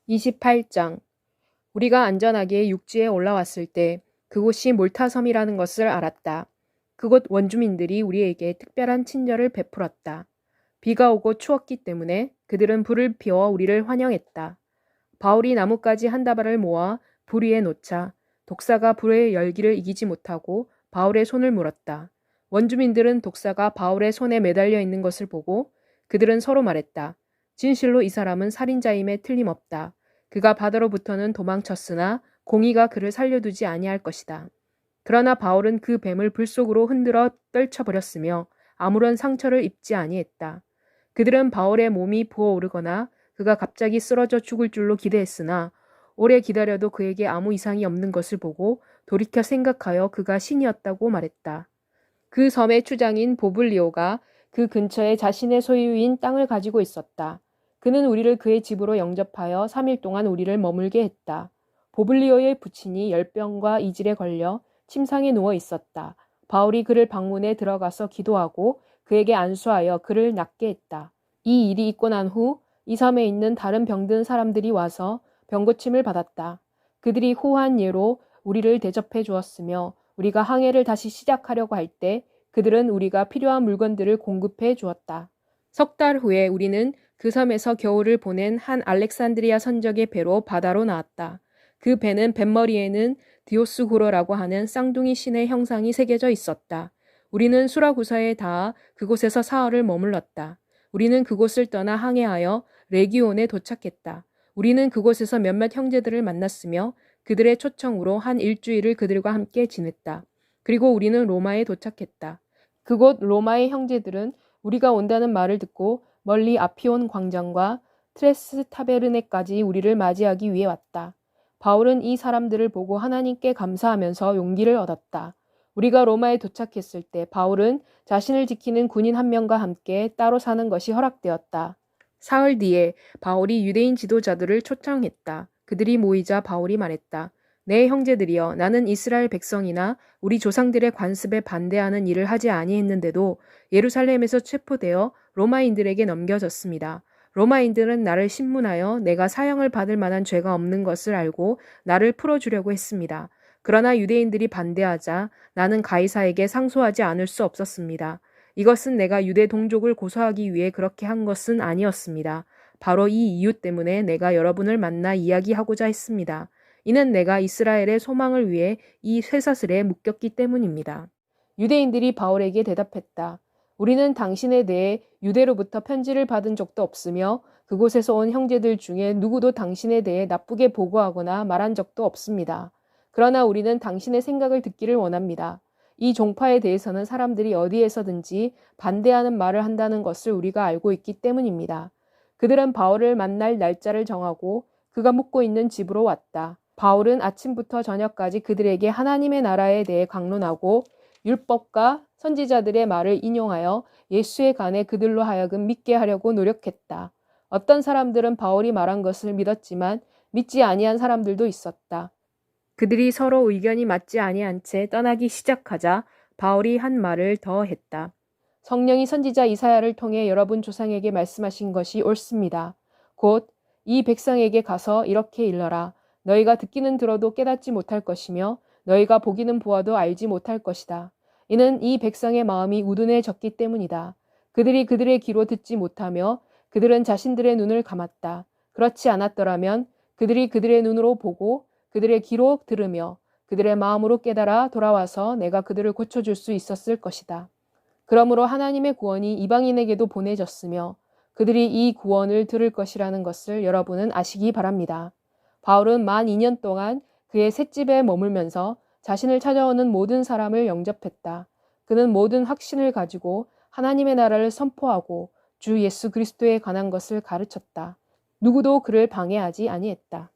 28장. 우리가 안전하게 육지에 올라왔을 때 그곳이 몰타섬이라는 것을 알았다. 그곳 원주민들이 우리에게 특별한 친절을 베풀었다. 비가 오고 추웠기 때문에 그들은 불을 피워 우리를 환영했다. 바울이 나뭇가지 한 다발을 모아 불 위에 놓자 독사가 불의 열기를 이기지 못하고 바울의 손을 물었다. 원주민들은 독사가 바울의 손에 매달려 있는 것을 보고 그들은 서로 말했다. 진실로 이 사람은 살인자임에 틀림없다. 그가 바다로부터는 도망쳤으나 공의가 그를 살려두지 아니할 것이다. 그러나 바울은 그 뱀을 불 속으로 흔들어 떨쳐버렸으며 아무런 상처를 입지 아니했다. 그들은 바울의 몸이 부어오르거나 그가 갑자기 쓰러져 죽을 줄로 기대했으나 오래 기다려도 그에게 아무 이상이 없는 것을 보고 돌이켜 생각하여 그가 신이었다고 말했다. 그 섬의 추장인 보블리오가 그 근처에 자신의 소유인 땅을 가지고 있었다. 그는 우리를 그의 집으로 영접하여 3일 동안 우리를 머물게 했다. 보블리오의 부친이 열병과 이질에 걸려 침상에 누워 있었다. 바울이 그를 방문해 들어가서 기도하고 그에게 안수하여 그를 낫게 했다. 이 일이 있고 난 후 이 섬에 있는 다른 병든 사람들이 와서 병고침을 받았다. 그들이 후한 예로 우리를 대접해 주었으며 우리가 항해를 다시 시작하려고 할 때 그들은 우리가 필요한 물건들을 공급해 주었다. 석 달 후에 우리는 그 섬에서 겨울을 보낸 한 알렉산드리아 선적의 배로 바다로 나왔다. 그 배는 뱃머리에는 디오스구로라고 하는 쌍둥이 신의 형상이 새겨져 있었다. 우리는 수라구사에 닿아 그곳에서 사흘을 머물렀다. 우리는 그곳을 떠나 항해하여 레기온에 도착했다. 우리는 그곳에서 몇몇 형제들을 만났으며 그들의 초청으로 한 일주일을 그들과 함께 지냈다. 그리고 우리는 로마에 도착했다. 그곳 로마의 형제들은 우리가 온다는 말을 듣고 멀리 아피온 광장과 트레스 타베르네까지 우리를 맞이하기 위해 왔다. 바울은 이 사람들을 보고 하나님께 감사하면서 용기를 얻었다. 우리가 로마에 도착했을 때 바울은 자신을 지키는 군인 한 명과 함께 따로 사는 것이 허락되었다. 사흘 뒤에 바울이 유대인 지도자들을 초청했다. 그들이 모이자 바울이 말했다. 내 형제들이여, 나는 이스라엘 백성이나 우리 조상들의 관습에 반대하는 일을 하지 아니했는데도 예루살렘에서 체포되어 로마인들에게 넘겨졌습니다. 로마인들은 나를 신문하여 내가 사형을 받을 만한 죄가 없는 것을 알고 나를 풀어주려고 했습니다. 그러나 유대인들이 반대하자 나는 가이사에게 상소하지 않을 수 없었습니다. 이것은 내가 유대 동족을 고소하기 위해 그렇게 한 것은 아니었습니다. 바로 이 이유 때문에 내가 여러분을 만나 이야기하고자 했습니다. 이는 내가 이스라엘의 소망을 위해 이 쇠사슬에 묶였기 때문입니다. 유대인들이 바울에게 대답했다. 우리는 당신에 대해 유대로부터 편지를 받은 적도 없으며 그곳에서 온 형제들 중에 누구도 당신에 대해 나쁘게 보고하거나 말한 적도 없습니다. 그러나 우리는 당신의 생각을 듣기를 원합니다. 이 종파에 대해서는 사람들이 어디에서든지 반대하는 말을 한다는 것을 우리가 알고 있기 때문입니다. 그들은 바울을 만날 날짜를 정하고 그가 묵고 있는 집으로 왔다. 바울은 아침부터 저녁까지 그들에게 하나님의 나라에 대해 강론하고 율법과 선지자들의 말을 인용하여 예수에 관해 그들로 하여금 믿게 하려고 노력했다. 어떤 사람들은 바울이 말한 것을 믿었지만 믿지 아니한 사람들도 있었다. 그들이 서로 의견이 맞지 아니한 채 떠나기 시작하자 바울이 한 말을 더 했다. 성령이 선지자 이사야를 통해 여러분 조상에게 말씀하신 것이 옳습니다. 곧 이 백성에게 가서 이렇게 일러라. 너희가 듣기는 들어도 깨닫지 못할 것이며 너희가 보기는 보아도 알지 못할 것이다. 이는 이 백성의 마음이 우둔해졌기 때문이다. 그들이 그들의 귀로 듣지 못하며 그들은 자신들의 눈을 감았다. 그렇지 않았더라면 그들이 그들의 눈으로 보고 그들의 귀로 들으며 그들의 마음으로 깨달아 돌아와서 내가 그들을 고쳐줄 수 있었을 것이다. 그러므로 하나님의 구원이 이방인에게도 보내졌으며 그들이 이 구원을 들을 것이라는 것을 여러분은 아시기 바랍니다. 바울은 만 2년 동안 그의 셋집에 머물면서 자신을 찾아오는 모든 사람을 영접했다. 그는 모든 확신을 가지고 하나님의 나라를 선포하고 주 예수 그리스도에 관한 것을 가르쳤다. 누구도 그를 방해하지 아니했다.